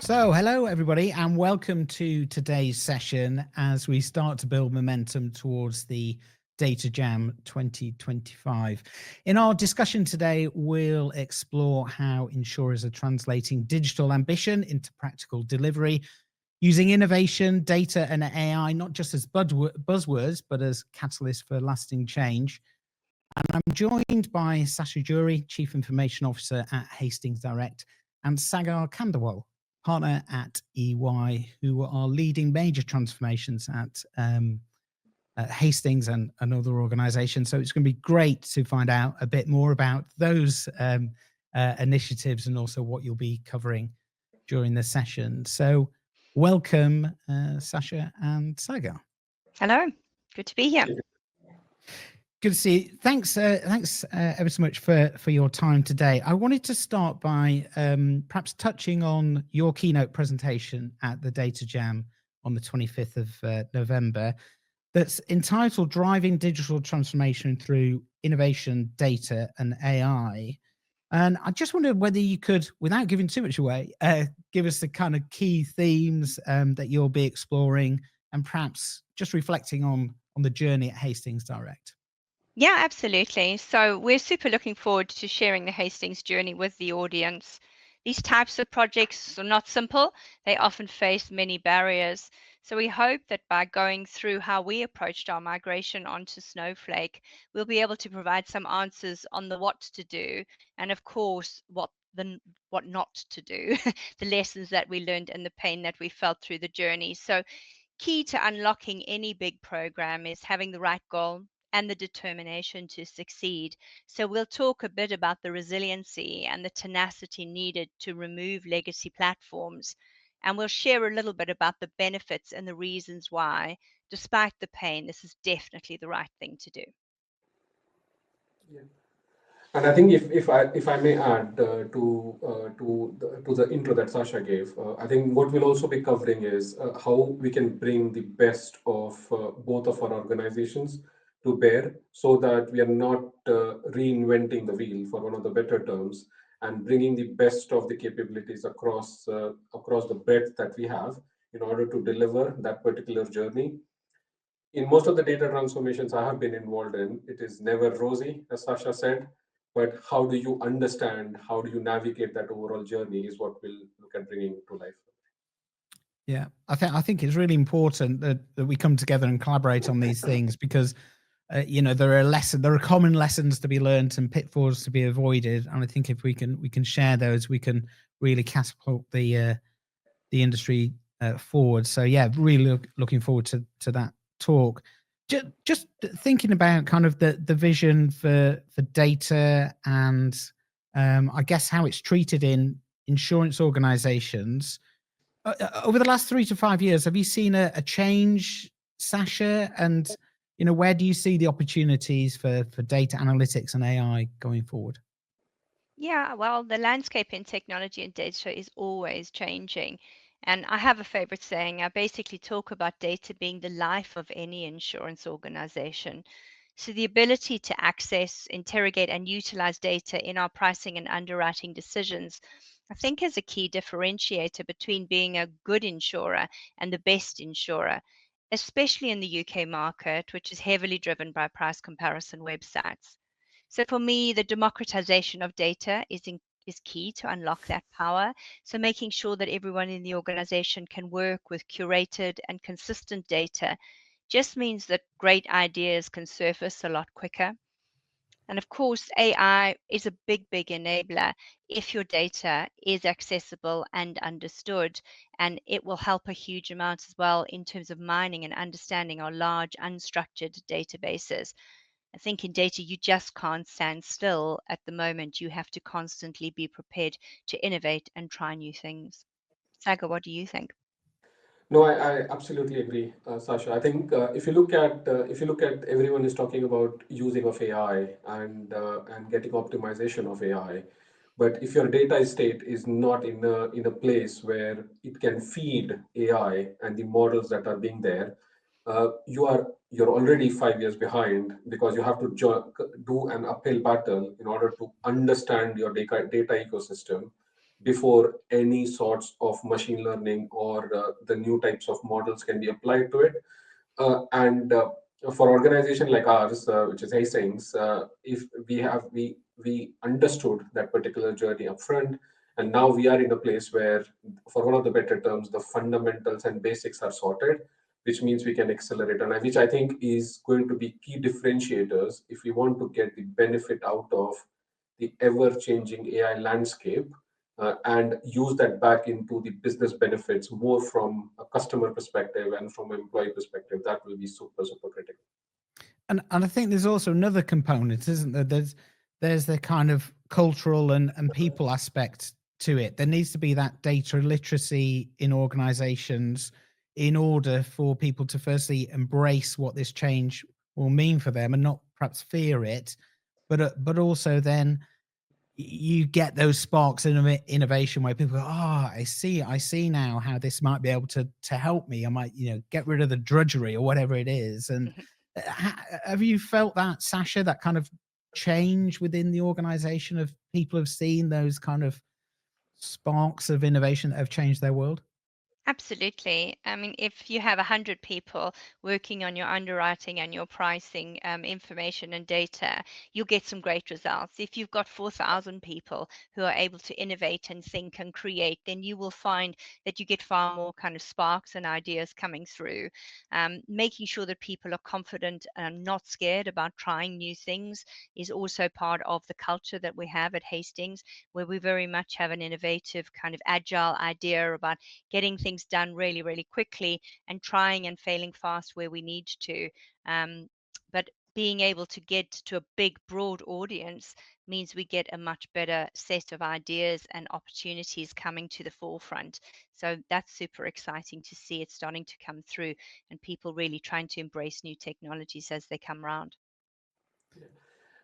So, hello everybody, and welcome to today's session as we start to build momentum towards the Data Jam 2025. In our discussion today, we'll explore how insurers are translating digital ambition into practical delivery, using innovation, data, and AI, not just as buzzwords, but as catalysts for lasting change. And I'm joined by Sasha Jury, Chief Information Officer at Hastings Direct, and Sagar Kandawal, partner at EY, who are leading major transformations at Hastings and other organizations. So it's going to be great to find out a bit more about those initiatives and also what you'll be covering during the session. So welcome, Sasha and Sagar. Hello, good to be here. Good to see you. Thanks ever so much for your time today. I wanted to start by perhaps touching on your keynote presentation at the Data Jam on the 25th of November that's entitled Driving Digital Transformation Through Innovation, Data and AI. And I just wondered whether you could, without giving too much away, give us the kind of key themes that you'll be exploring and perhaps just reflecting on the journey at Hastings Direct. Yeah, absolutely. So we're super looking forward to sharing the Hastings journey with the audience. These types of projects are not simple. They often face many barriers. So we hope that by going through how we approached our migration onto Snowflake, we'll be able to provide some answers on the what to do and of course what not to do, the lessons that we learned and the pain that we felt through the journey. So key to unlocking any big program is having the right goal and the determination to succeed. So we'll talk a bit about the resiliency and the tenacity needed to remove legacy platforms. And we'll share a little bit about the benefits and the reasons why, despite the pain, this is definitely the right thing to do. Yeah. And I think if I may add to the intro that Sasha gave, I think what we'll also be covering is how we can bring the best of both of our organizations to bear, so that we are not reinventing the wheel, for one of the better terms, and bringing the best of the capabilities across the breadth that we have in order to deliver that particular journey. In most of the data transformations I have been involved in, it is never rosy, as Sasha said, but how do you understand, how do you navigate that overall journey is what we'll look at bringing to life. Yeah, I think it's really important that we come together and collaborate on these things, because there are common lessons to be learned and pitfalls to be avoided, and I think if we can share those, we can really catapult the industry forward. So yeah, really looking forward to that talk. Just thinking about kind of the vision for data and I guess how it's treated in insurance organizations. Over the last 3 to 5 years, have you seen a change, Sasha? And where do you see the opportunities for data analytics and AI going forward? Yeah, well, the landscape in technology and data is always changing. And I have a favorite saying. I basically talk about data being the life of any insurance organization. So the ability to access, interrogate, and utilize data in our pricing and underwriting decisions, I think is a key differentiator between being a good insurer and the best insurer, especially in the UK market, which is heavily driven by price comparison websites. So for me, the democratization of data is key to unlock that power. So making sure that everyone in the organization can work with curated and consistent data just means that great ideas can surface a lot quicker. And of course, AI is a big, big enabler if your data is accessible and understood. And it will help a huge amount as well in terms of mining and understanding our large unstructured databases. I think in data, you just can't stand still at the moment. You have to constantly be prepared to innovate and try new things. Saga, what do you think? No, I absolutely agree, Sasha. I think if you look at everyone is talking about using of AI and getting optimization of AI, but if your data estate is not in a place where it can feed AI and the models that are being there, you're already 5 years behind, because you have to do an uphill battle in order to understand your data ecosystem, before any sorts of machine learning or the new types of models can be applied to it. And For organization like ours, which is Hastings, if we understood that particular journey upfront, and now we are in a place where, for one of the better terms, the fundamentals and basics are sorted, which means we can accelerate, and which I think is going to be key differentiators if we want to get the benefit out of the ever-changing AI landscape, and use that back into the business benefits more from a customer perspective and from an employee perspective. That will be super, super critical. And I think there's also another component, isn't there? There's the kind of cultural and people aspect to it. There needs to be that data literacy in organizations in order for people to firstly embrace what this change will mean for them and not perhaps fear it, but also then you get those sparks in innovation where people go, oh, I see now how this might be able to help me. I might, get rid of the drudgery or whatever it is. And have you felt that, Sasha, that kind of change within the organization of people have seen those kind of sparks of innovation that have changed their world? Absolutely. I mean, if you have 100 people working on your underwriting and your pricing information and data, you'll get some great results. If you've got 4,000 people who are able to innovate and think and create, then you will find that you get far more kind of sparks and ideas coming through. Making sure that people are confident and not scared about trying new things is also part of the culture that we have at Hastings, where we very much have an innovative kind of agile idea about getting things done really, really quickly and trying and failing fast where we need to. But being able to get to a big, broad audience means we get a much better set of ideas and opportunities coming to the forefront. So that's super exciting to see it starting to come through and people really trying to embrace new technologies as they come around.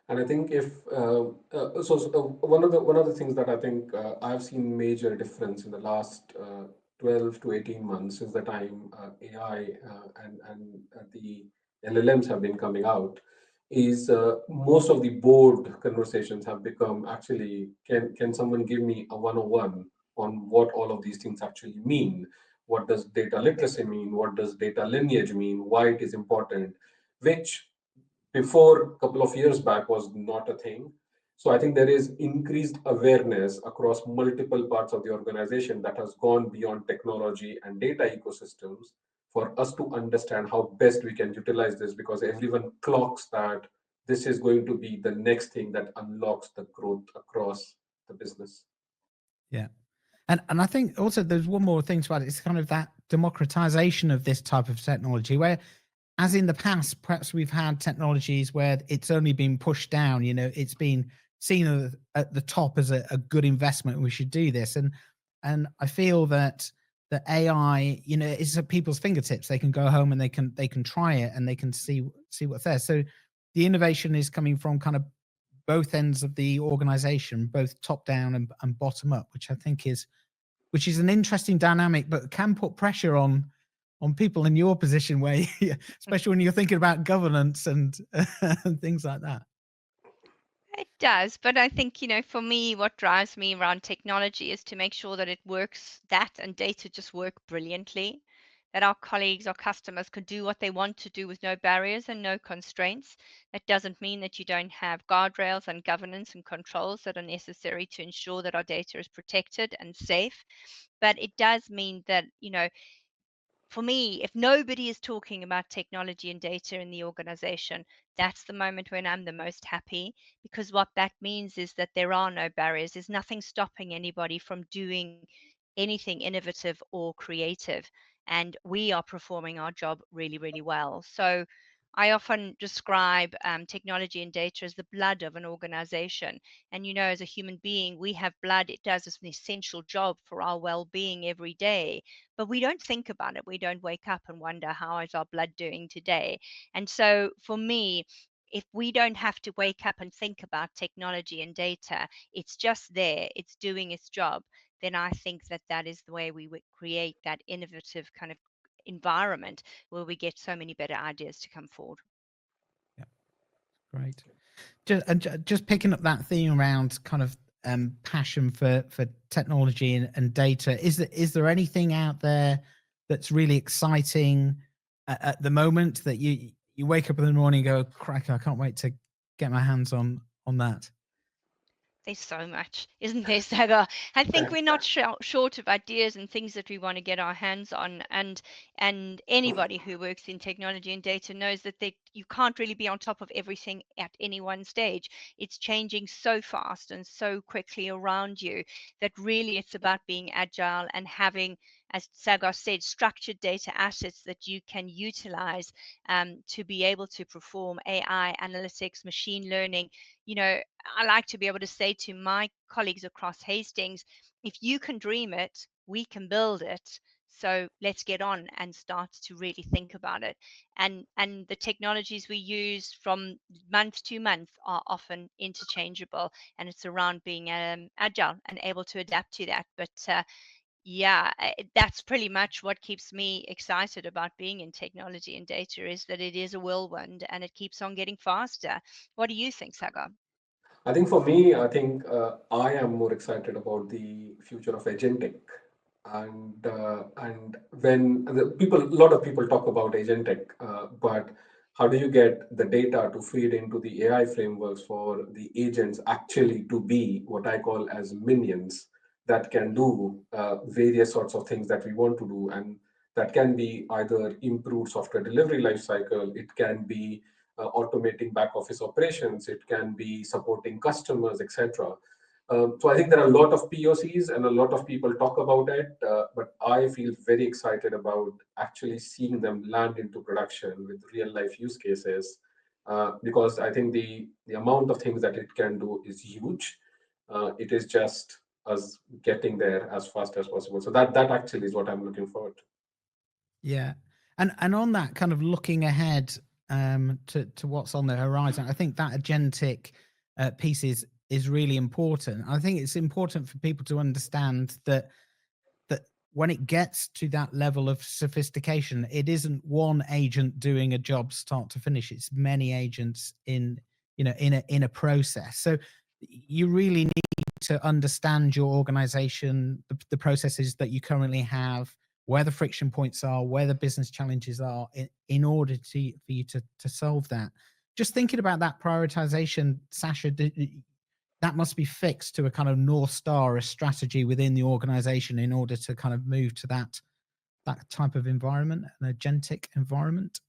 And I think if one of the things that I think I've seen major difference in the last 12 to 18 months is the time AI and the LLMs have been coming out. Is most of the board conversations have become actually, can someone give me a 101 on what all of these things actually mean? What does data literacy mean? What does data lineage mean? Why it is important? Which before a couple of years back was not a thing. So I think there is increased awareness across multiple parts of the organization that has gone beyond technology and data ecosystems for us to understand how best we can utilize this, because everyone clocks that this is going to be the next thing that unlocks the growth across the business. Yeah. And I think also there's one more thing about it. It's kind of that democratization of this type of technology where, as in the past, perhaps we've had technologies where it's only been pushed down, it's been seen at the top as a good investment. We should do this. And I feel that the AI, is at people's fingertips. They can go home and they can try it and they can see what's there. So the innovation is coming from kind of both ends of the organization, both top down and bottom up, which I think is an interesting dynamic, but can put pressure on people in your position, where especially when you're thinking about governance and and things like that. It does, but I think, for me, what drives me around technology is to make sure that it works, that and data just work brilliantly, that our colleagues, our customers can do what they want to do with no barriers and no constraints. That doesn't mean that you don't have guardrails and governance and controls that are necessary to ensure that our data is protected and safe. But it does mean that, for me, if nobody is talking about technology and data in the organization, that's the moment when I'm the most happy, because what that means is that there are no barriers. There's nothing stopping anybody from doing anything innovative or creative. And we are performing our job really, really well. So I often describe technology and data as the blood of an organization. And, as a human being, we have blood. It does an essential job for our well being every day, but we don't think about it. We don't wake up and wonder, how is our blood doing today? And so for me, if we don't have to wake up and think about technology and data, it's just there, it's doing its job, then I think that that is the way we would create that innovative kind of environment where we get so many better ideas to come forward. Yeah, great. Just picking up that theme around kind of passion for technology and data. Is there anything out there that's really exciting at the moment that you wake up in the morning and go, crack, I can't wait to get my hands on that? There's so much, isn't there, Sagar? I think we're not short of ideas and things that we want to get our hands on. And anybody who works in technology and data knows that you can't really be on top of everything at any one stage. It's changing so fast and so quickly around you that really it's about being agile and having, as Sagar said, structured data assets that you can utilize to be able to perform AI analytics, machine learning. I like to be able to say to my colleagues across Hastings, if you can dream it, we can build it. So let's get on and start to really think about it. And the technologies we use from month to month are often interchangeable, and it's around being agile and able to adapt to that. But that's pretty much what keeps me excited about being in technology and data, is that it is a whirlwind and it keeps on getting faster. What do you think, Sagar? I think for me, I am more excited about the future of agentic, and when a lot of people talk about agentic, but how do you get the data to feed into the AI frameworks for the agents actually to be what I call as minions that can do various sorts of things that we want to do, and that can be either improved software delivery lifecycle, it can be automating back office operations, it can be supporting customers, etc. So I think there are a lot of POCs and a lot of people talk about it, but I feel very excited about actually seeing them land into production with real life use cases, because I think the amount of things that it can do is huge. It is just us getting there as fast as possible. So that actually is what I'm looking forward to. Yeah, and on that kind of looking ahead to what's on the horizon, I think that agentic piece is really important. I think it's important for people to understand that when it gets to that level of sophistication, it isn't one agent doing a job start to finish. It's many agents in a process. So you really need to understand your organization, the processes that you currently have, where the friction points are, where the business challenges are, in order for you to solve that. Just thinking about that prioritization, Sasha, that must be fixed to a kind of North Star, a strategy within the organization in order to kind of move to that type of environment, an agentic environment.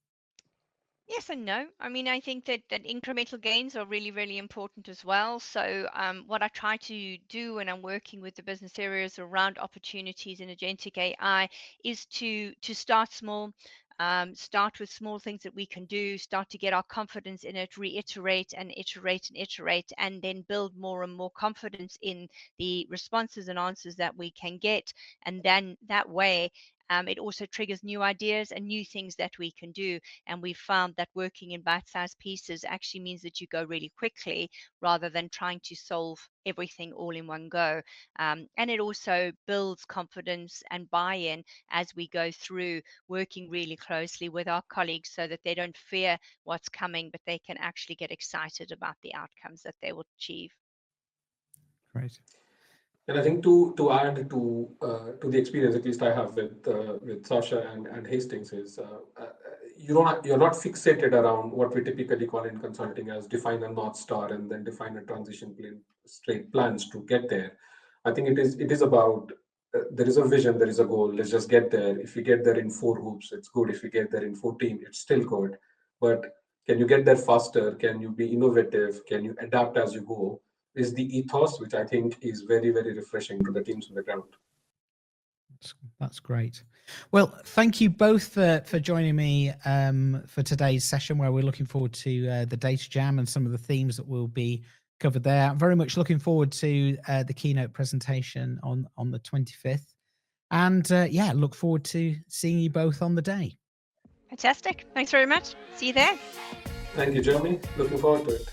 Yes and no. I mean, I think that incremental gains are really, really important as well. So, what I try to do when I'm working with the business areas around opportunities in agentic AI is to start small, start with small things that we can do, start to get our confidence in it, reiterate and iterate and iterate, and then build more and more confidence in the responses and answers that we can get. And then that way, it also triggers new ideas and new things that we can do. And we found that working in bite-sized pieces actually means that you go really quickly rather than trying to solve everything all in one go. And it also builds confidence and buy-in as we go through, working really closely with our colleagues so that they don't fear what's coming, but they can actually get excited about the outcomes that they will achieve. Great. And I think to add to the experience, at least I have with Sasha and Hastings, is you're not fixated around what we typically call in consulting as define a North Star and then define a transition plan, straight plans to get there. I think it is about there is a vision, there is a goal. Let's just get there. If you get there in 4 hoops, it's good. If you get there in 14, it's still good. But can you get there faster? Can you be innovative? Can you adapt as you go? Is the ethos, which I think is very, very refreshing to the teams on the ground. That's great. Well, thank you both for joining me for today's session, where we're looking forward to the Data Jam and some of the themes that will be covered there. I'm very much looking forward to the keynote presentation on the 25th. And look forward to seeing you both on the day. Fantastic. Thanks very much. See you there. Thank you, Jeremy. Looking forward to it.